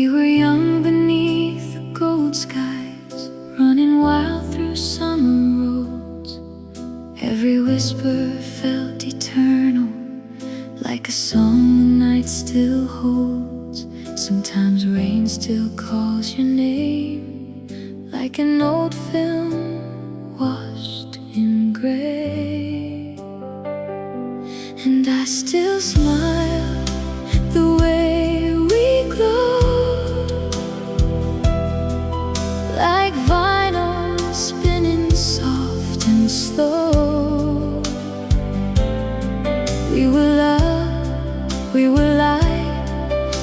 We were young beneath the gold skies, running wild through summer roads. Every whisper felt eternal, like a song the night still holds. Sometimes rain still calls your name, like an old film washed in gray. And I still smile at the way we glowed, like vinyl spinning soft and slow. We were love, we were light,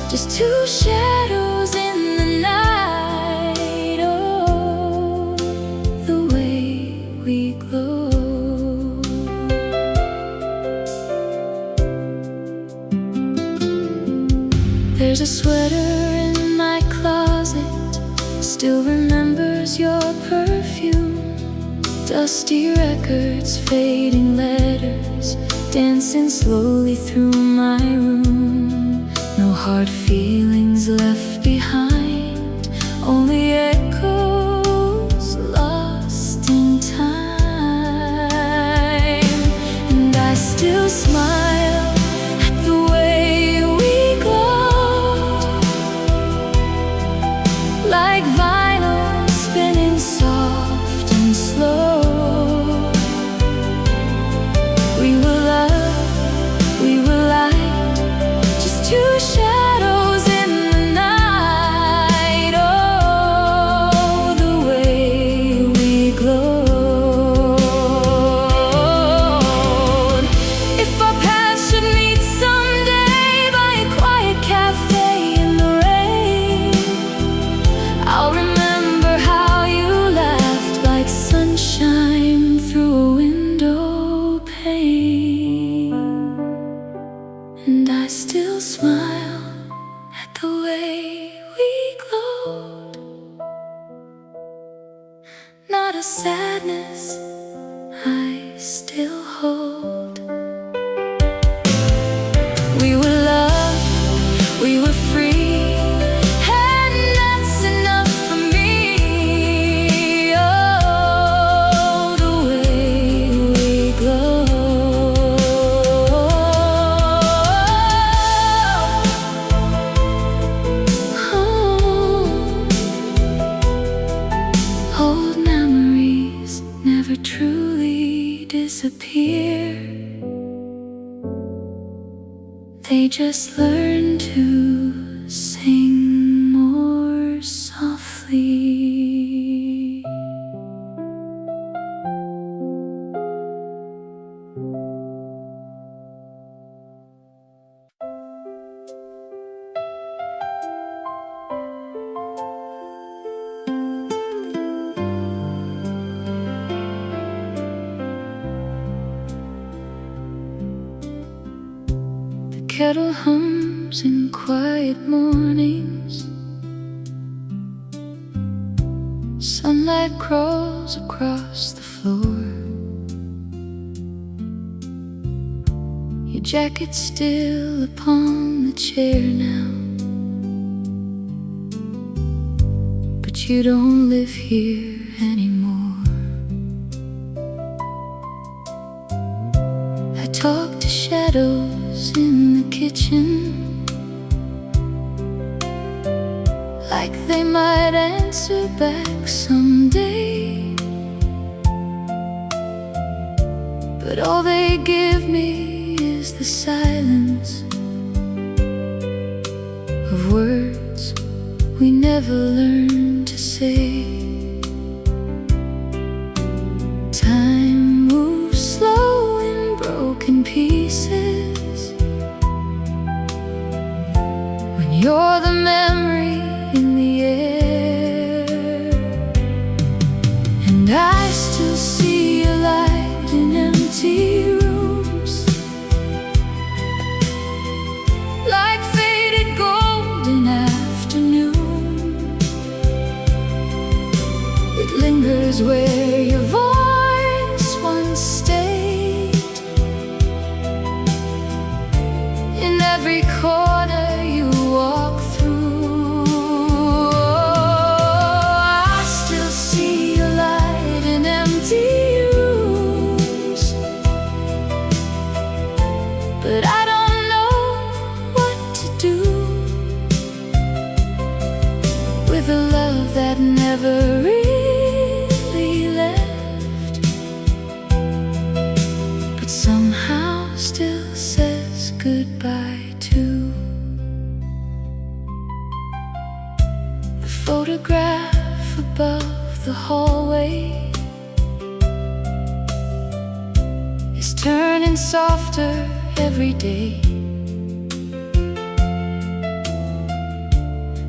just two shadows in the night. Oh, the way we glowed. There's a sweater in my closet, still remembers your perfume. Dusty records, fading letters, dancing slowly through my room. No hard feelings left behind, only echoes lost in time. And I still smile at the way we glow, like vinyl spinning soft and slow. We were love, we were light, just two shadows in the night. Oh, the way we glowed. If our paths should meet someday by a quiet cafe in the rain, I'll remember how you laughed like sunshine through a window pane. And I still smile at the way we glowed. Not a sadness I still hold. We were love, we were free, and that's enough for me. Oh, the way we glow. Old memories never truly disappear, they just learn to sing more softly. The kettle hums in quiet mornings, sunlight crawls across the floor. Your jacket's still upon the chair now, but you don't live here anymore. I talk to shadows in the kitchen, like they might answer back someday. But all they give me is the silence of words we never learned to say. Time moves slow in broken pieces, when you're the memory in the air. And I still see a light in empty rooms, like faded golden afternoon. It lingers where your voice once stayed, in every corner you walk through. with a love that never really left, but somehow still says goodbye too. The photograph above the hallway is turning softer every day.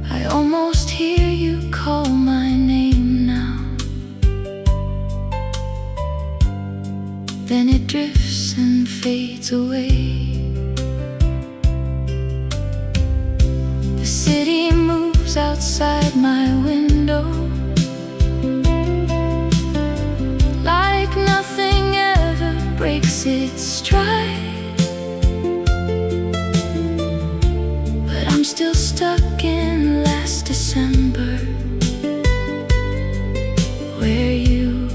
I almost hear you call my name now. Then it drifts and fades away. The city moves outside my window like nothing ever breaks its stride, but I'm still stuck in last December, where you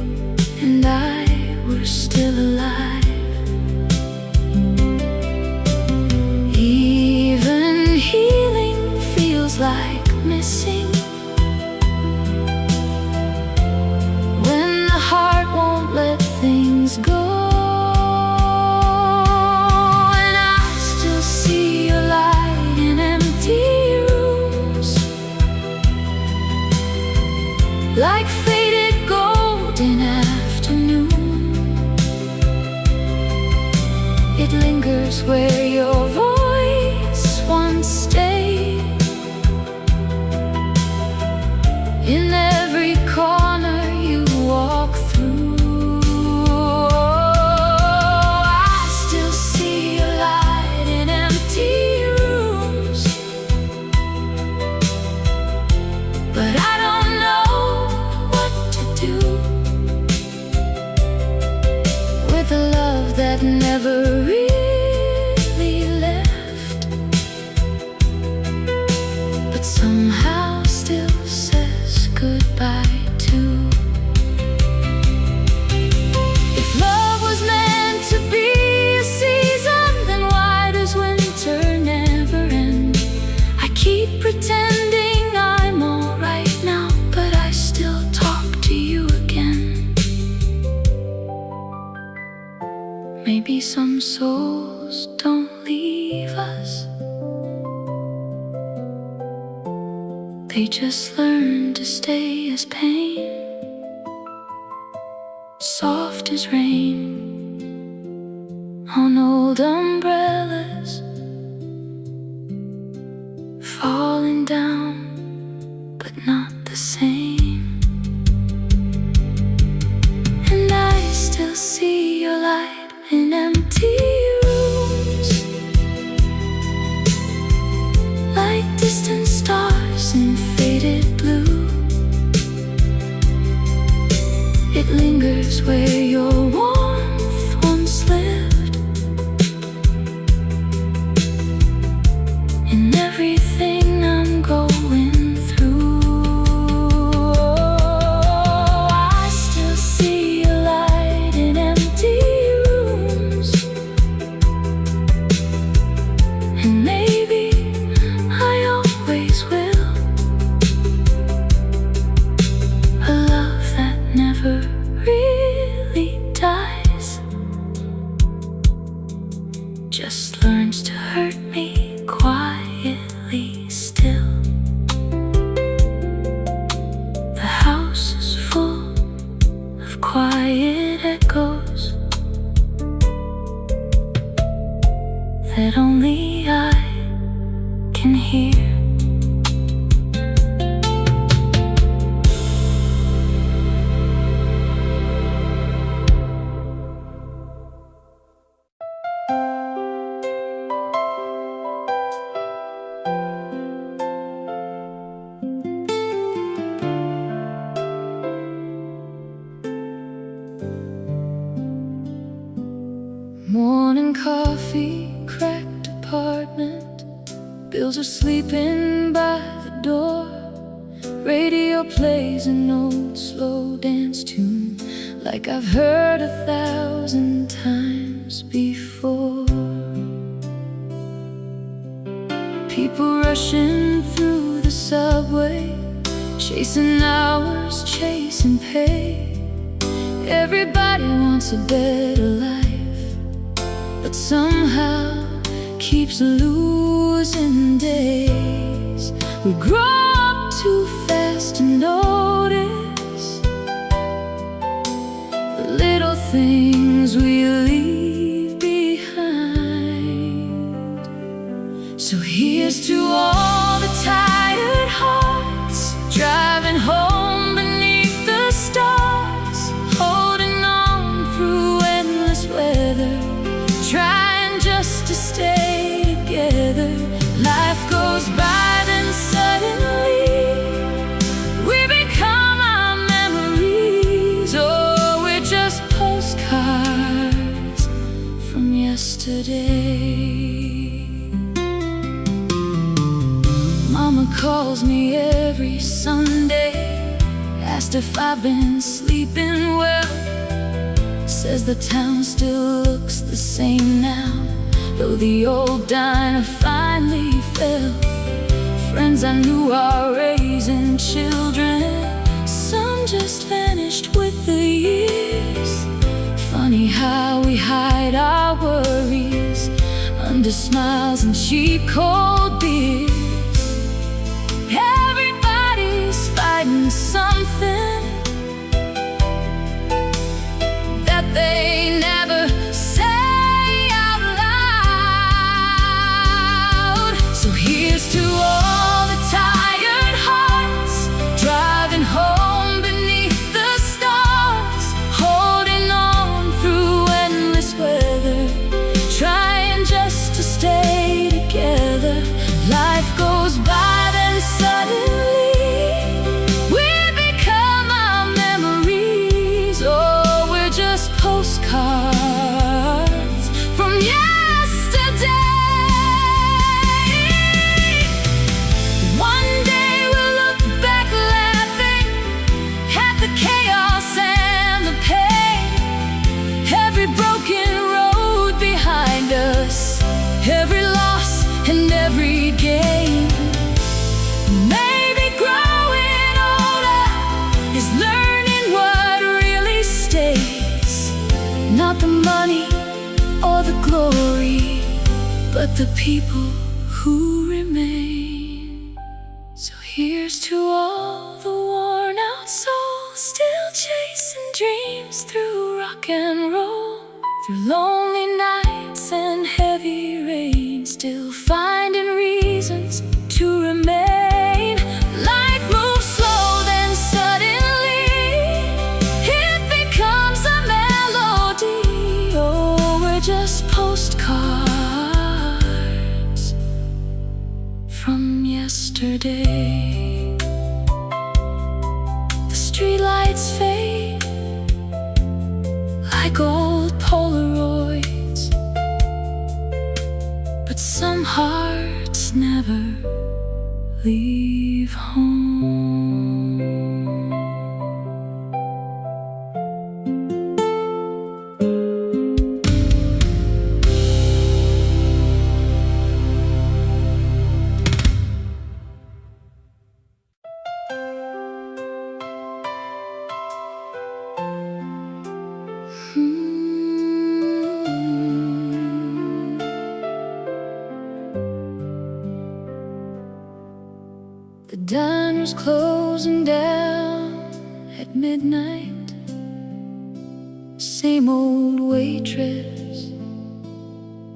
and I were still alive. Even healing feels like missing when the heart won't let things go. And I still see your light in empty rooms, like faded gold in afternoon. It lingers where your voice once stayed, in every corner you walk through. I still see your light in empty rooms, but I don't know what to do with a love that never really left, but somehow still says goodbye too. If love was meant to be a season, then why does winter never end? I keep pretending I'm alright now, but I still talk to you again. Maybe some souls don't leave us, they just learn to stay as pain, soft as rain on old umbrellas, falling down but not the same. And I still see your light in empty rooms, like distant stars in faded blue. It lingers where your warmth once lived, in everything I'm going through. I still see your light in empty rooms, and maybe I always will. A love that never really dies, just learns to hurt me quietly still. The house is full of quiet echoes that only I can hear. Morning coffee, cracked apartment, bills are sleeping by the door. Radio plays an old slow dance tune, like I've heard 1,000 times before. People rushing through the subway, chasing hours, chasing pay. Everybody wants a better life, but somehow keeps losing days. We grow up too fast to notice the little things we leave behind. So here's to all the tired hearts driving home beneath the stars, holding on through endless weather, trying just to stay together. Life goes by, then suddenly we become our memories. Oh, we're just postcards from yesterday. Mama calls me every Sunday, asked if I've been sleeping well. Says the town still looks the same now, though the old diner finally fell. Friends I knew are raising children, some just vanished with the years. Funny how we hide our worries under smiles and cheap cold beers. Everybody's fighting something that they never say out loud. So here's to all the tired hearts driving home beneath the stars, holding on through endless weather, trying just to stay together. Life goes by, then suddenly we become our memories. Oh, we're just postcards from yesterday. One day we'll look back laughing at the chaos and the pain, every broken road behind us, every loss and every gain. Maybe growing older is learning what really stays, not the money or the glory, but the people who remain. So here's to all the worn out souls still chasing dreams through rock and roll, through lonely nights and heavy rain, still finding reasons to remain. Life moves slow, then suddenly it becomes a melody. Oh, we're just postcards from yesterday. The streetlights fade like old Polaroids, but some hearts never leave home. The diner's closing down at midnight. Same old waitress,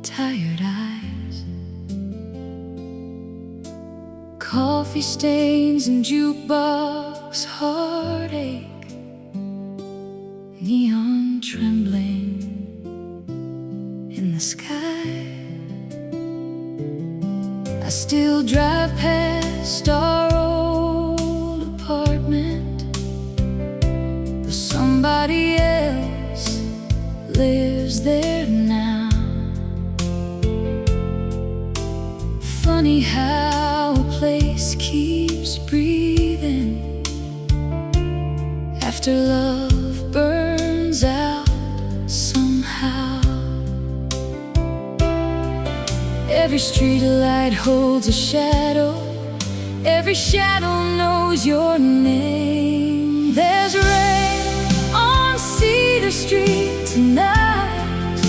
tired eyes, coffee stains and jukebox heartache, neon trembling in the sky. I still drive past our old apartment, though somebody else lives there now. Funny how a place keeps breathing after love burns out somehow. Every street light holds a shadow Every shadow knows your name. There's rain on Cedar Street tonight,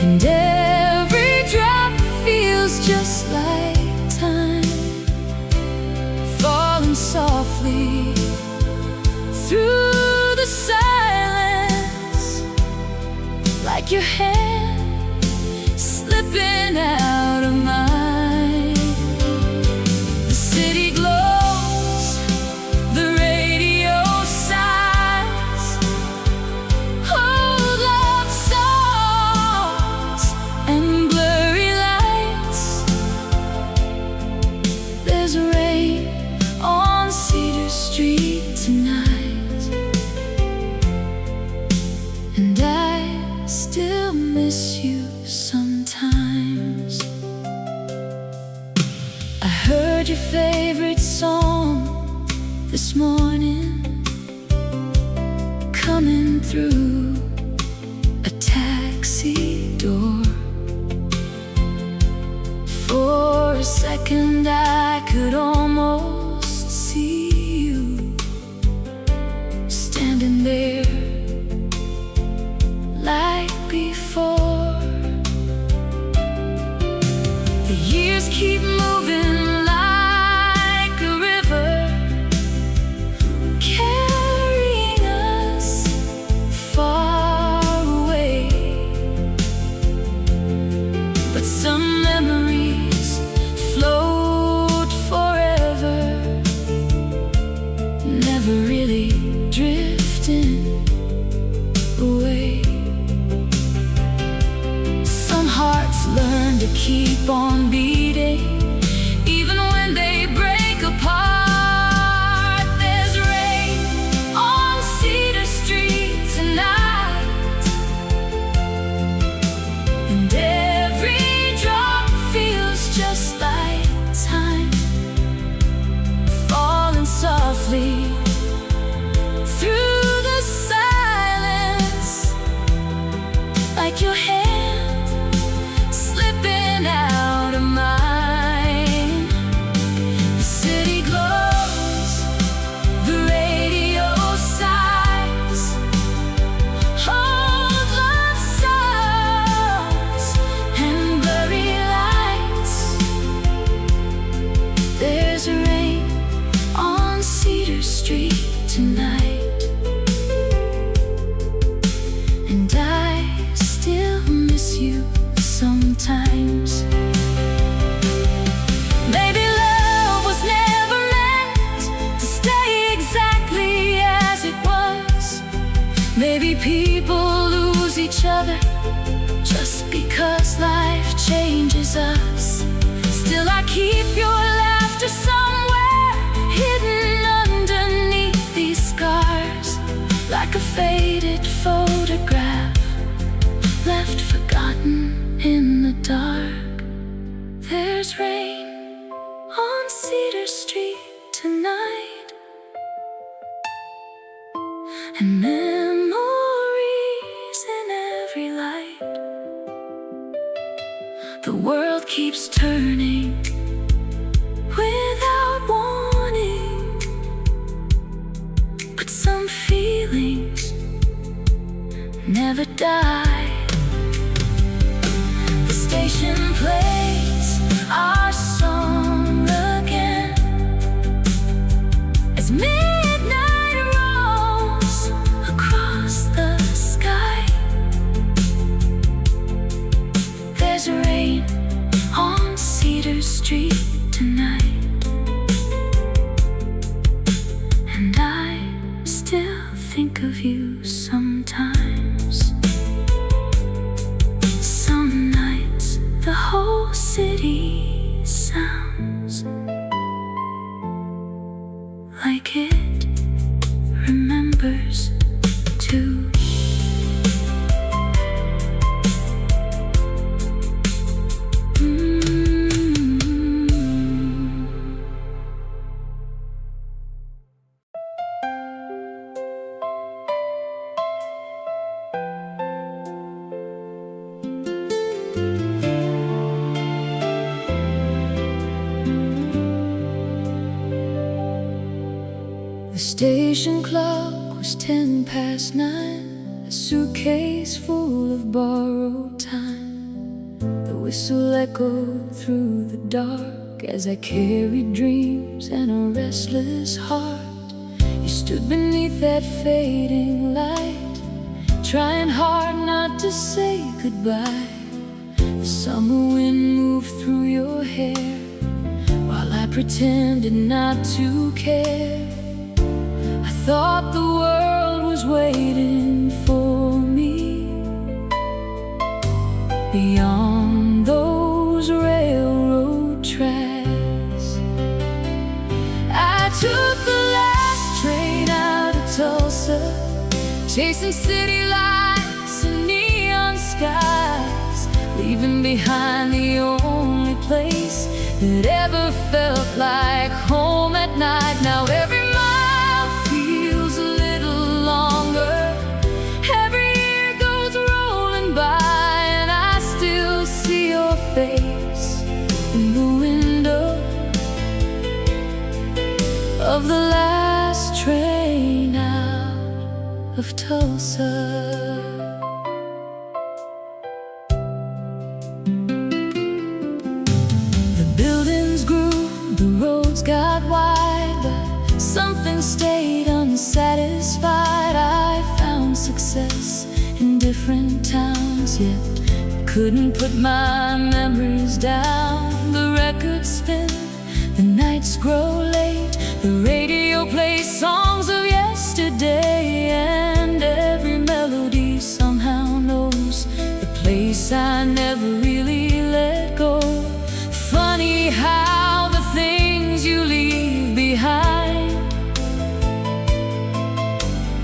and every drop feels just like time, falling softly through the silence, like your hand slipping out of mine. The city glows, the radio sighs, old love songs and blurry lights. There's rain on Cedar Street tonight, and I still miss you sometimes. I heard your favorite song this morning, coming through a taxi door. For a second I could almost see you standing there like before. The years keep moving like a river, carrying us far away. But some memories float forever, never really drifting away. Some hearts learn to keep on beating, even when they break apart. There's rain on Cedar Street tonight, and every drop feels just like time, falling softly through the silence, like your hand slipping out of mine. The city glows, the radio sighs, old love songs and blurry lights. There's rain on Cedar Street tonight, and I still miss you sometimes. Maybe love was never meant to stay exactly as it was. Maybe people lose each other just because life changes us. Still I keep your laughter somewhere hidden underneath these scars, like a faded photograph left forgotten in the dark. There's rain on Cedar Street tonight, and memories in every light. The world keeps turning without warning, but some feelings never die. The station plays our song again as midnight rolls across the sky. There's rain on Cedar Street tonight, and I still think of you sometimes. Some nights the whole city sounds like it remembers too. The station clock was 10 past 9, a suitcase full of borrowed time. The whistle echoed through the dark as I carried dreams and a restless heart. You stood beneath that fading light, trying hard not to say goodbye. The summer wind moved through your hair while I pretended not to care. I thought the world was waiting for me beyond those railroad tracks. I took the last train out of Tulsa, chasing city lights and neon skies, leaving behind the only place that ever felt like home at night. Now every mile feels a little longer, every year goes rolling by, and I still see your face in the window of the last train out of Tulsa. Got wide, but something stayed unsatisfied. I found success in different towns, yet couldn't put my memories down. The records spin, the nights grow late, the radio plays songs of yesterday, and every melody somehow knows the place I never really let go. Funny how the things you leave behind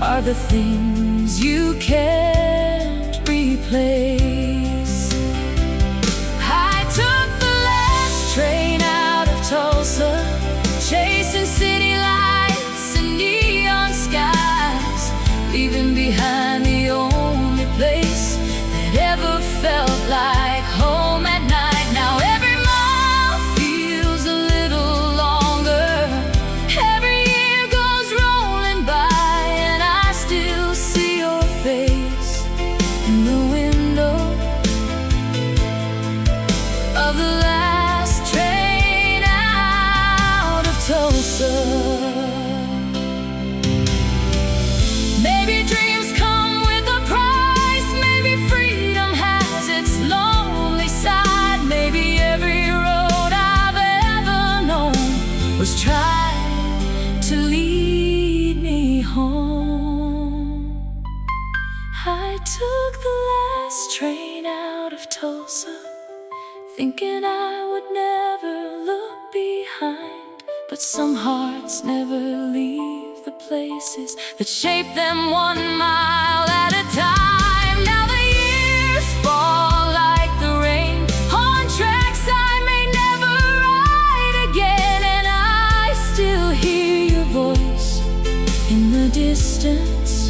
are the things you can't replace. I took the last train out of Tulsa, chasing city lights and neon skies, leaving behind the only place that ever felt like home at night. Now every maybe dreams come with a price, maybe freedom has its lonely side, maybe every road I've ever known was trying to lead me home. I took the last train out of Tulsa, thinking I would never look behind, but some hearts never leave the places that shape them 1 mile at a time. Now the years fall like the rain on tracks I may never ride again, and I still hear your voice in the distance,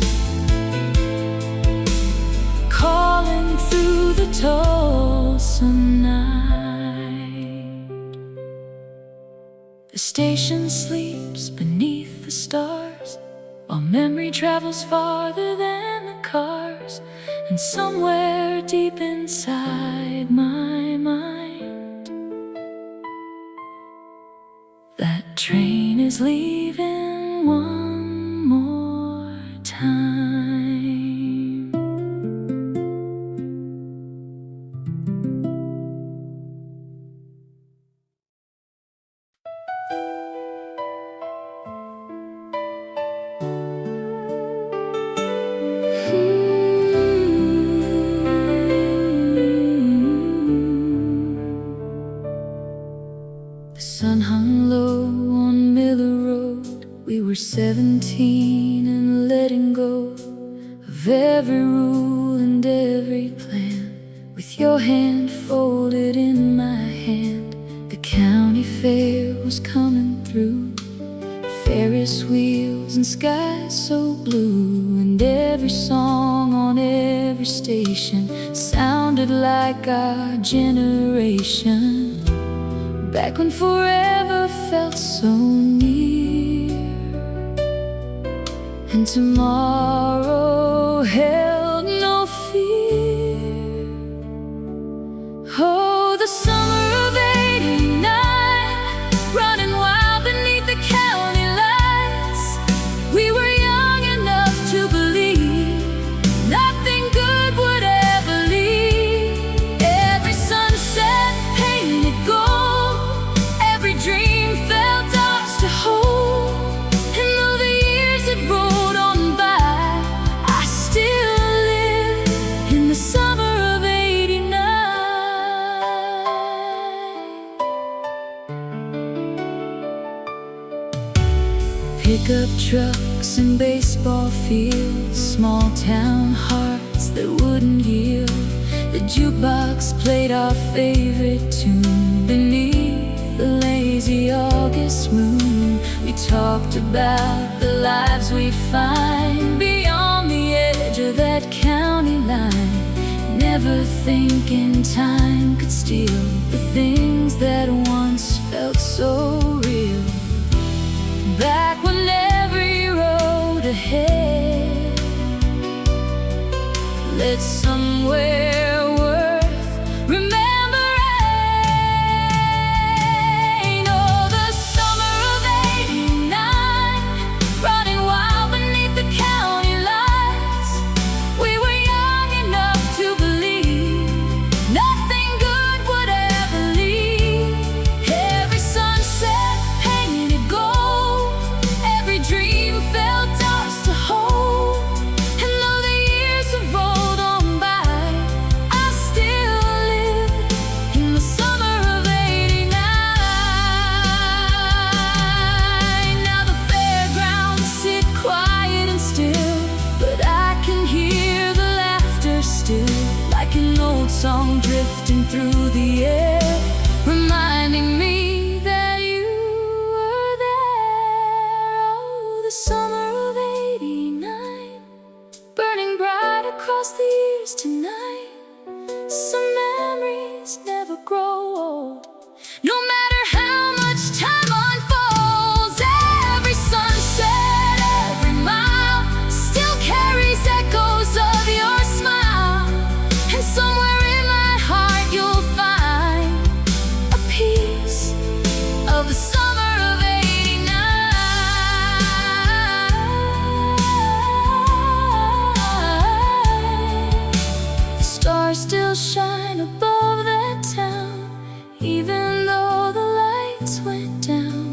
calling through the Tulsa night. The station sleeps beneath the stars, while memory travels farther than the cars, and somewhere deep inside my mind, that train is leaving one more time. The sun hung low on Miller Road. We were 17 and letting go of every rule and every plan, with your hand folded in my hand. The county fair was coming through, Ferris wheels and skies so blue, and every song on every station sounded like our generation. Back when forever felt so near, and tomorrow held no fear. Oh, the summer of '89, running wild beneath the county lights. We were young enough to believe nothing good would ever leave. Every sunset painted gold, every dream felt ours to hold. And though the years had rolled on by, I still live in the summer of '89. Pickup trucks and baseball fields, small town hearts that wouldn't yield. The jukebox played our favorite tune beneath the lazy August moon. We talked about the lives we find beyond the edge of that county line, never thinking time could steal the things that once felt so real. Back when every road ahead led somewhere worth remembering. Oh, the summer of '89, running wild beneath the county lights. We were young enough to believe nothing good would ever leave. Every sunset painted gold, every dream felt ours to hold. And though the years have rolled on by, I still live in the summer of '89. Now the fairgrounds sit quiet and still, but I can hear the laughter still, like an old song drifting through the air, reminding me that you were there. Oh, the summer of '89, burning bright across the years tonight. Some memories never grow old, no matter how much time unfolds. Every sunset, every mile still carries echoes of your smile. And somewhere in my heart you'll find a piece of the summer of '89. The stars still shine above that town, even though the lights went down.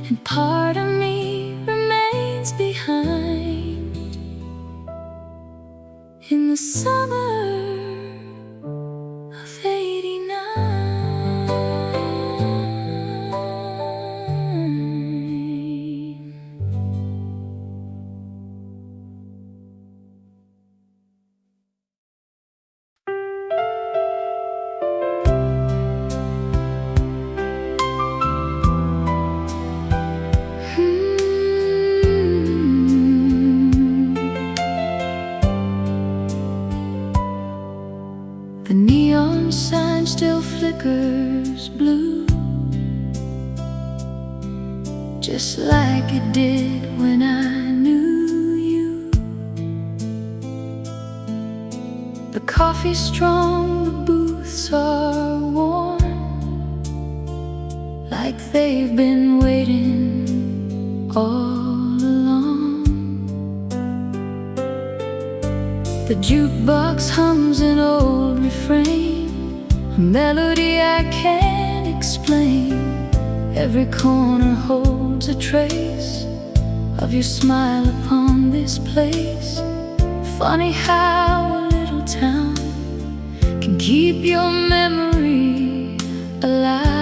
And part of me remains behind in the summer of '89. The neon sign still flickers blue, just like it did when I knew you. The coffee's strong, the booths are warm, like they've been waiting all along. The jukebox hums an old refrain, a melody I can't explain. Every corner holds a trace of your smile upon this place. Funny how a little town can keep your memory alive.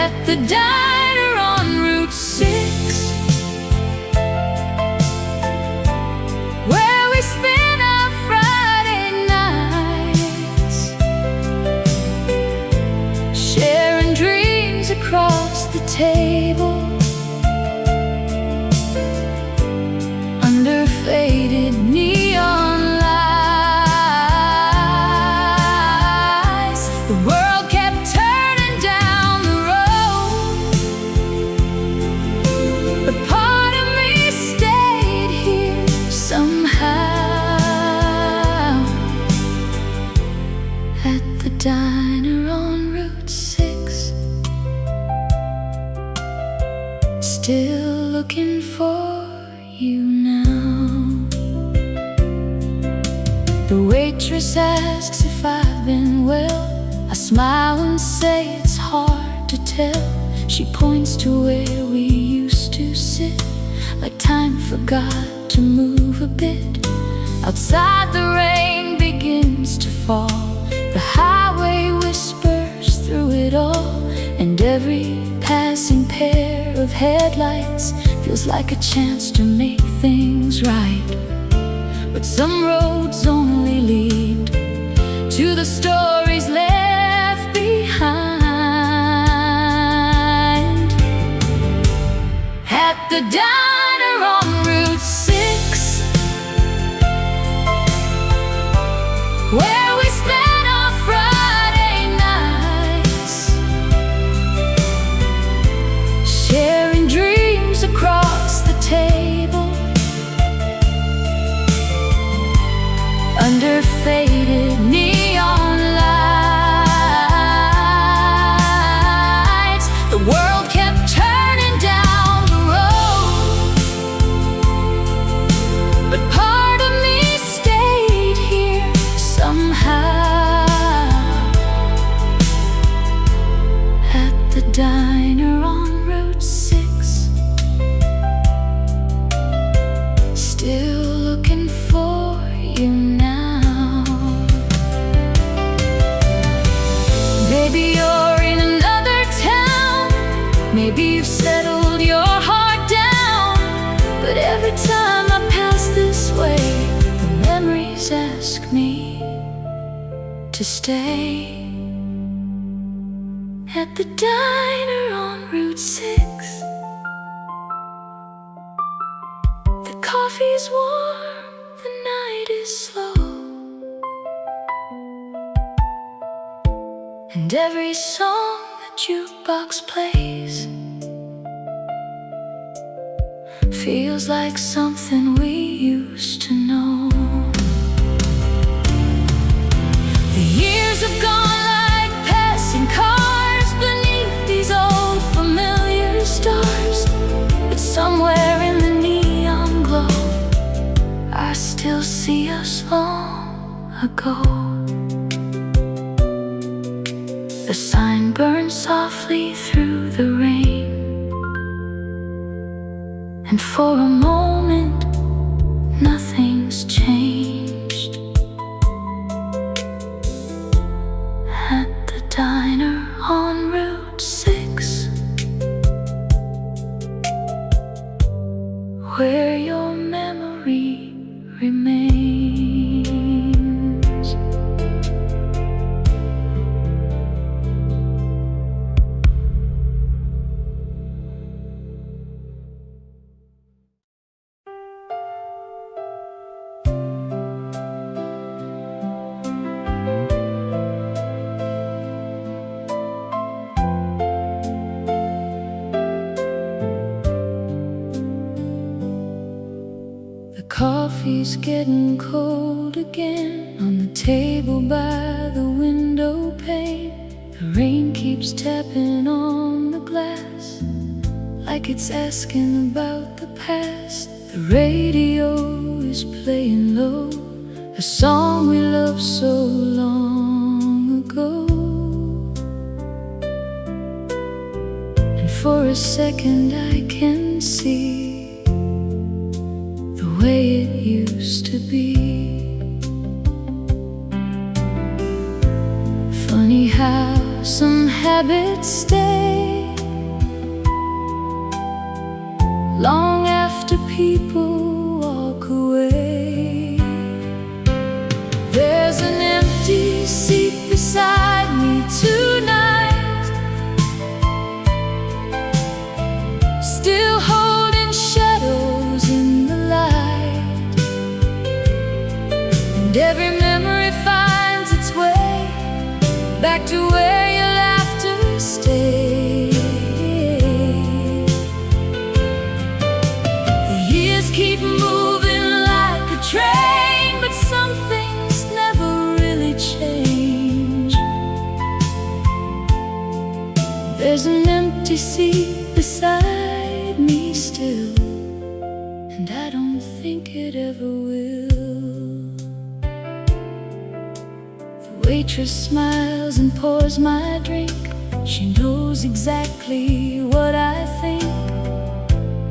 At the diner on Route 6, where we spend our Friday nights, sharing dreams across the table, under faded neon lights. The world kept turning down the road, still looking for you now. The waitress asks if I've been well. I smile and say it's hard to tell. She points to where we used to sit, like time forgot to move a bit. Outside the rain begins to fall. The highway whispers through it all, and every passing pair of headlights feels like a chance to make things right. But some roads only lead to the stories left behind. At the diner on Route 6, where we spent our Friday nights, sharing dreams across the table, under faded neon lights. The world kept turning down the road, but part of me stayed here somehow. At the diner on Route 6, still looking for you now. Maybe you're in another town, maybe you've settled your heart down, but every time I pass this way, the memories ask me to stay. At the diner on Route 6, the coffee's warm, the night is slow, and every song the jukebox plays feels like something we used to know. The years have gone like passing cars beneath these old familiar stars, but somewhere in the neon glow I still see us long ago. The sign burns softly through the rain, and for a moment nothing's changed. At the diner on Route 6, where your memory remains. Coffee's getting cold again on the table by the window pane. The rain keeps tapping on the glass, like it's asking about the past. The radio is playing low, a song we loved so long ago. And for a second I can see the way it used to be. Funny how some habits stay long after people walk away. There's an empty seat beside me tonight, still holding shadows in the light, and every memory finds its way back to where your laughter stayed. The years keep moving like a train, but some things never really change. There's an empty seat beside beside me still, and I don't think it ever will. The waitress smiles and pours my drink. She knows exactly what I think.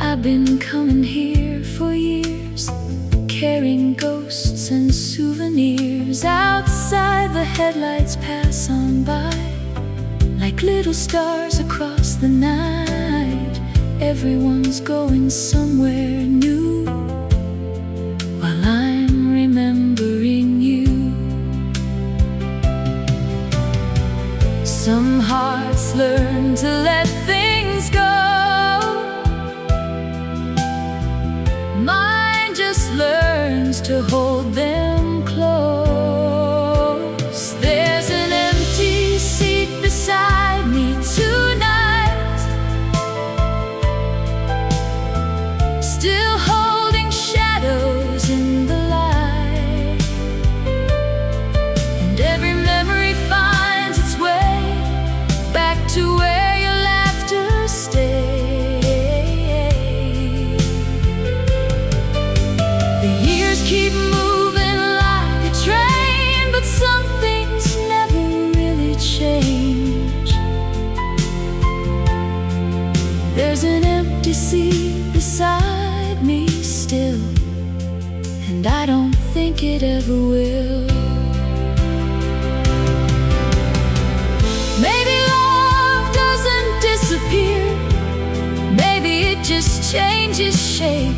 I've been coming here for years, carrying ghosts and souvenirs. Outside the headlights pass on by, like little stars across the night. Everyone's going somewhere new, while I'm remembering you. Some hearts learn to let things go. Mine just learns to hold them close. There's an empty seat beside me tonight, still holding shadows in the light. And every memory finds its way back to where your laughter stayed. The years keep moving like a train, but some things never really change. There's an empty seat beside me still, and I don't think it ever will. Maybe love doesn't disappear, maybe it just changes shape,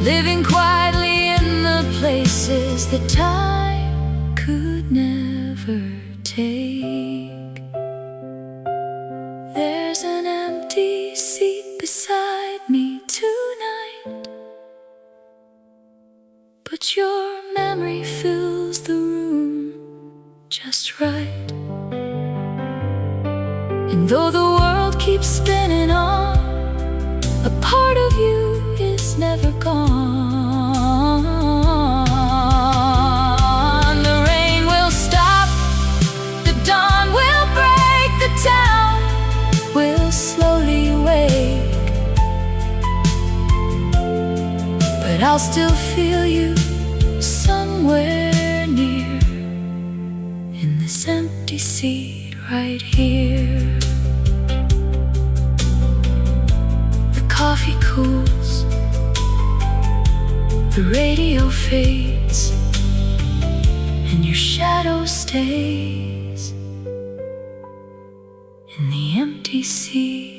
living quietly in the places that time could never take. There's an empty seat beside me tonight, but your memory fills the room just right. And though the world keeps spinning on, a part of you is never gone. The rain will stop, the dawn will break, the town will slowly wake, but I'll still feel you somewhere near, in this empty seat right here. The coffee cools, the radio fades, and your shadow stays in the empty seat.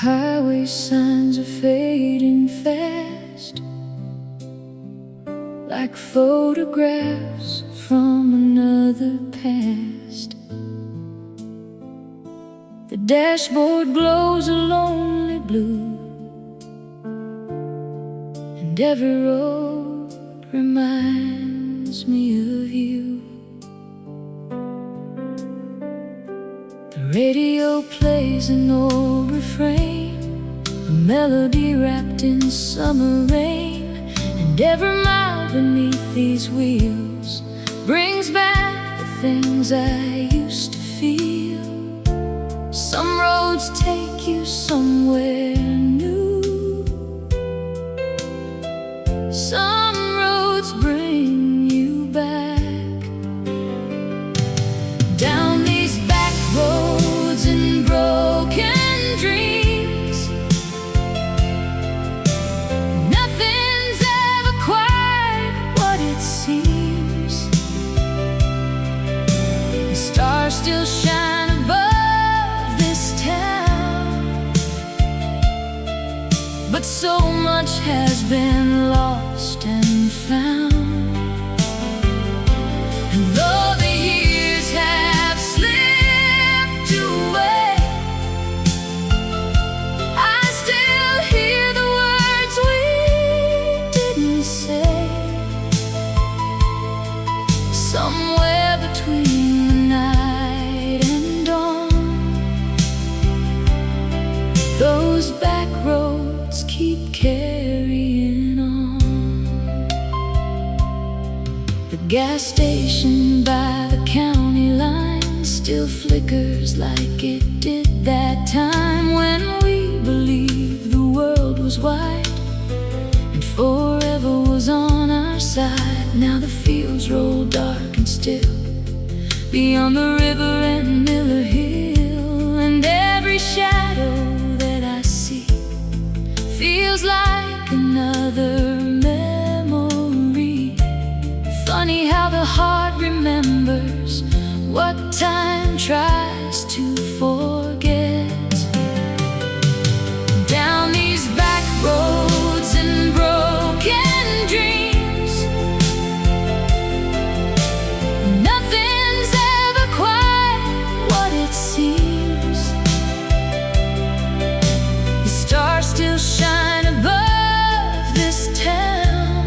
Highway signs are fading fast, like photographs from another past. The dashboard glows a lonely blue, and every road reminds me of you. The radio plays an old refrain, a melody wrapped in summer rain, and every mile beneath these wheels brings back the things I used to feel. Some roads take you somewhere new, some roads bring you back. Down these back roads and broken dreams, nothing's ever quite what it seems. The stars still shine above this town, but so much has been lost and found. And though the years have slipped away, I Those back roads keep carrying on. The gas station by the county line still flickers like it did that time when we believed the world was wide and forever was on our side. Now the fields roll dark and still beyond the river and Miller Hill, and every shadow that I see feels like another memory. Funny how the heart remembers what time tries to forget. Down these back roads and broken dreams, nothing's ever quite what it seems. The stars still shine above this town,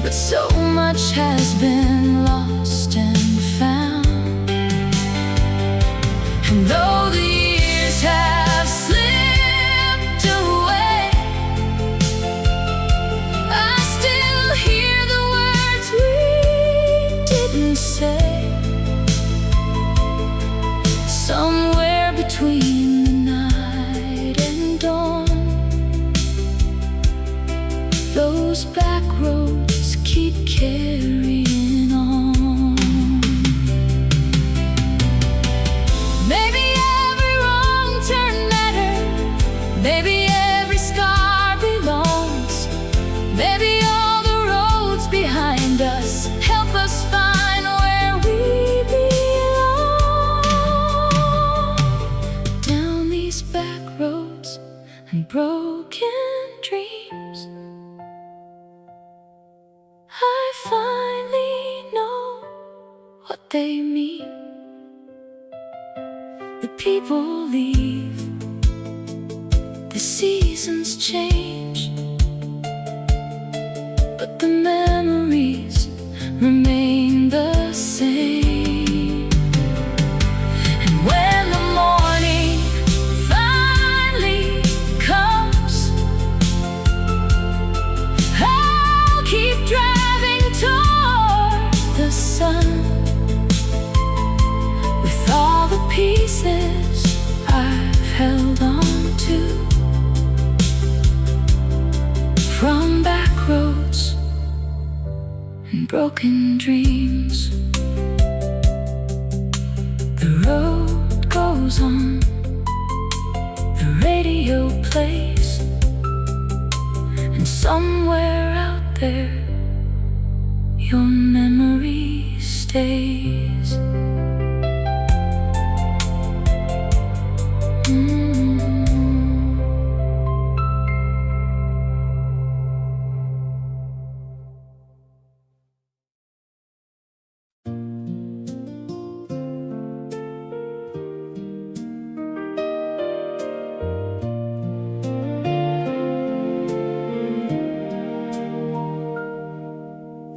but so much has been lost and found. And though the years have slipped away, I still hear the words we didn't say. Somewhere between the night and dawn, those back roads keep carrying on. Maybe every wrong turn mattered, maybe every scar belongs, maybe all the roads behind us help us find where we belong. Down these back roads and broken dreams, I finally know what they mean. The people leave, the seasons change, but the memories remain the same. And when the morning finally comes, I'll keep driving toward the sun with all the pieces I've held on to from back roads and broken dreams. The road goes on, the radio plays, and somewhere out there your memory stays.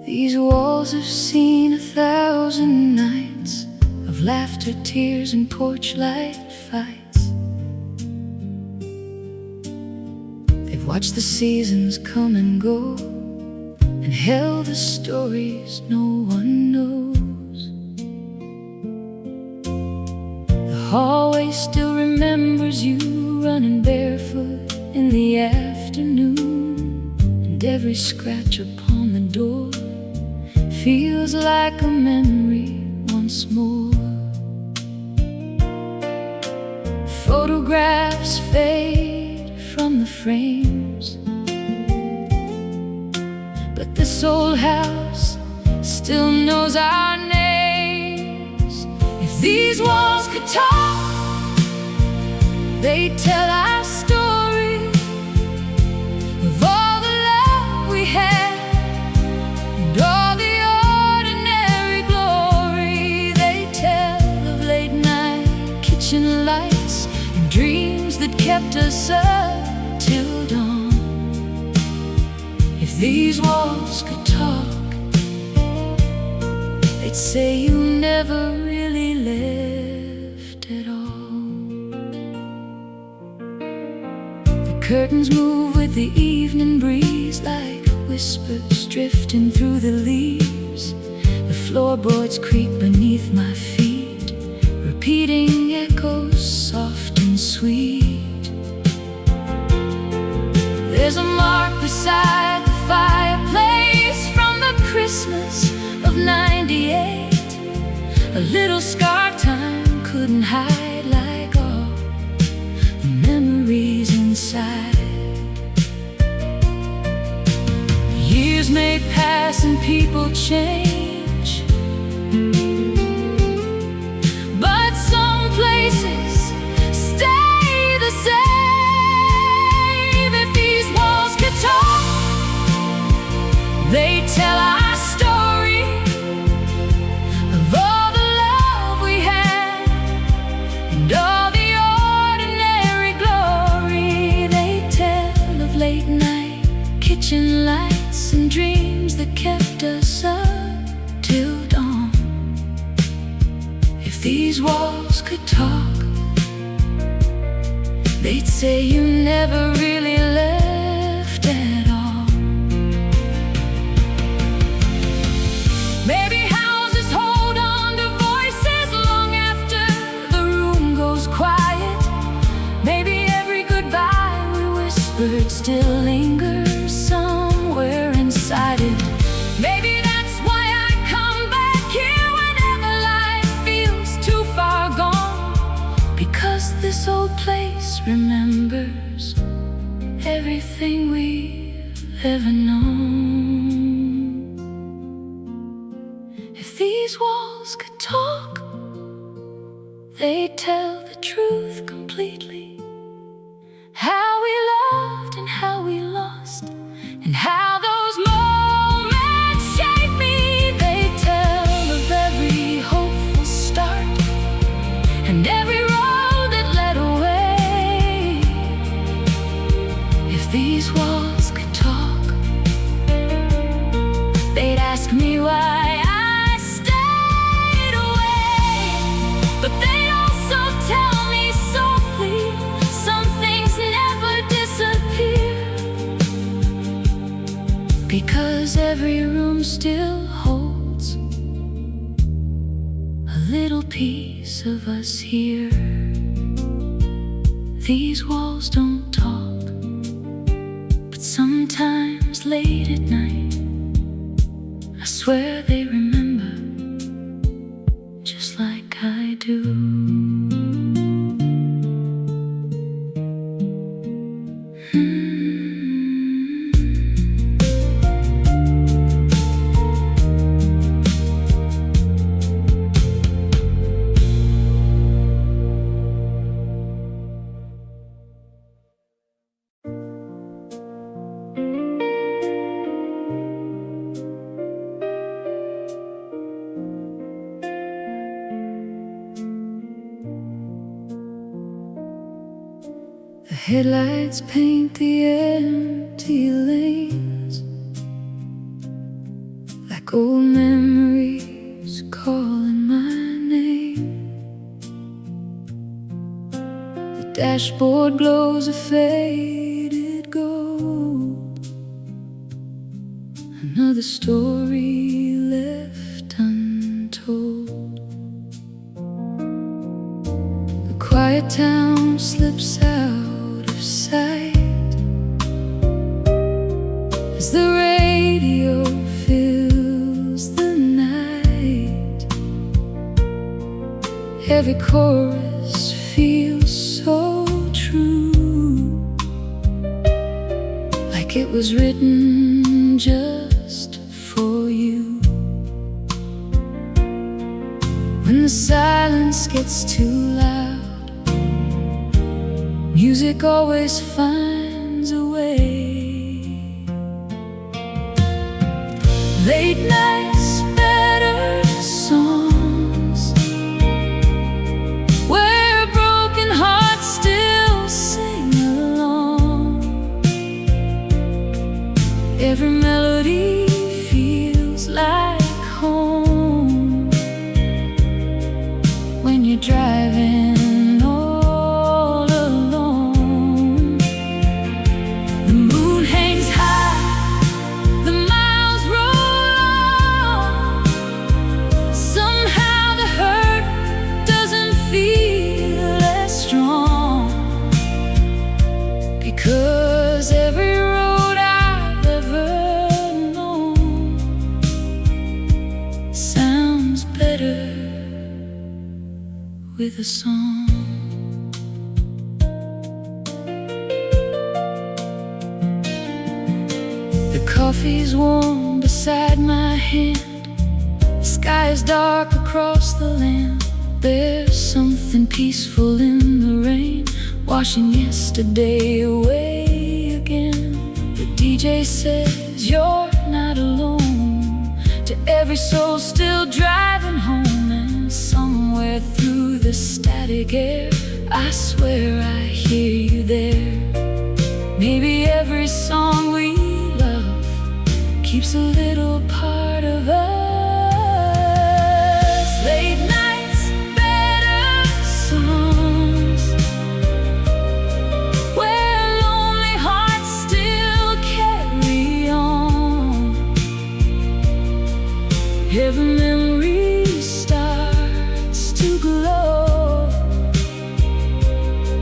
These walls have seen 1,000 nights of laughter, tears, and porch light fights. They've watched the seasons come and go and held the stories no one knows. The hallway still remembers you running barefoot in the afternoon, and every scratch upon the door feels like a memory once more. Photographs fade from the frames, but this old house still knows our names. If these walls could talk, they'd tell our story of all the love we had and all the ordinary glory. They tell of late night kitchen lights and dreams that kept us up till dawn. If these walls could talk, they'd say you never really left at all. curtains move with the evening breeze, like whispers drifting through the leaves. The floorboards creak beneath my feet, repeating echoes soft and sweet. There's a mark beside the fireplace from the Christmas of '98. A little scar time couldn't hide, like all the memories inside. Years may pass and people change, but some places stay the same. If these walls could talk, they tell our story of all the love we had and all the ordinary glory. They tell of late night kitchen lights and dreams that kept us up till dawn. If these walls could talk, they'd say you never really left at all. Maybe houses hold on to voices long after the room goes quiet. Maybe every goodbye we whispered still lingers somewhere inside it. Maybe that's why I come back here whenever life feels too far gone, because this old place remembers everything we've ever known. If these walls could talk, they'd tell the truth completely. How we loved and how we lost, and how those moments shaped me. They tell of every hopeful start and every road that led away. If these walls could talk, they'd ask me why I stayed away. But they also tell me softly, some things never disappear, because every room still holds a little piece of us here. These walls don't talk, but sometimes late at night, I swear they remember, just like I do. The headlights paint the empty lanes like old memories calling my name. The dashboard glows a faded gold, another story left untold. The quiet town slips out of sight as the radio fills the night. Every chorus feels so true, like it was written just for you. When the silence gets too loud, music always finds a way. Late nights, better songs, where broken hearts still sing along. Every melody feels like home when you're driving all alone. with a song. The coffee's warm beside my hand. The sky is dark across the land. There's something peaceful in the rain, washing yesterday away again. The DJ says you're not alone, to every soul still driving home. And somewhere through the static air, I swear I hear you there. Maybe every song we love keeps a little part of us. Late nights, better songs, where lonely hearts still carry on. Every memory starts to glow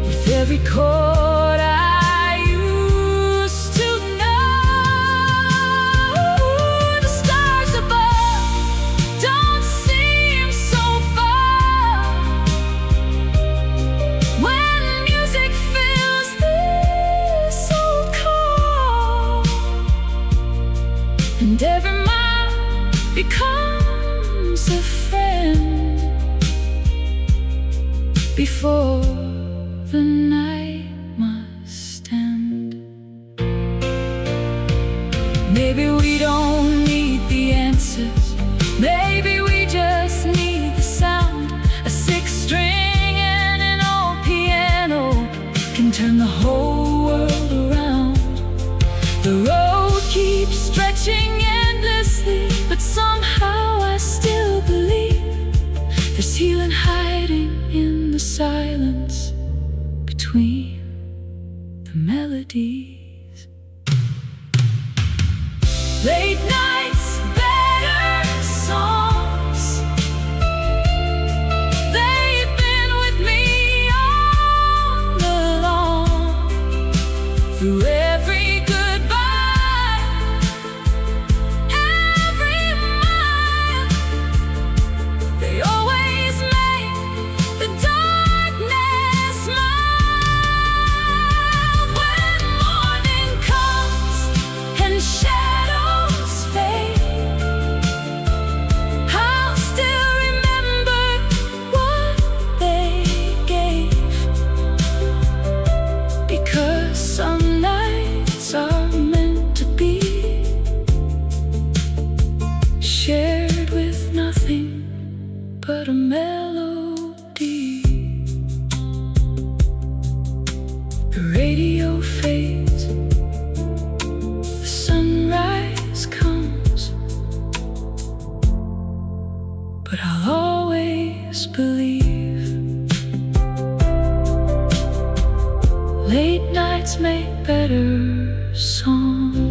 with every chord I used to know. The stars above don't seem so far when music fills this old car, and every mile becomes a friend before the night must end. Maybe we don't need the answers, maybe we just need the sound. A six-string and an old piano can turn the whole world around. The road keeps stretching endlessly, but somehow I still believe there's healing hiding in the silence between the melodies. Late nights, better songs, they've been with me all along. Through every goodbye, every mile, they always make the darkness mild. When morning comes and shadows fade, I'll still remember what they gave, because some nights are meant to be shared with nothing but a melody. The radio fades, the sunrise comes, but I'll always believe. Late nights make better songs.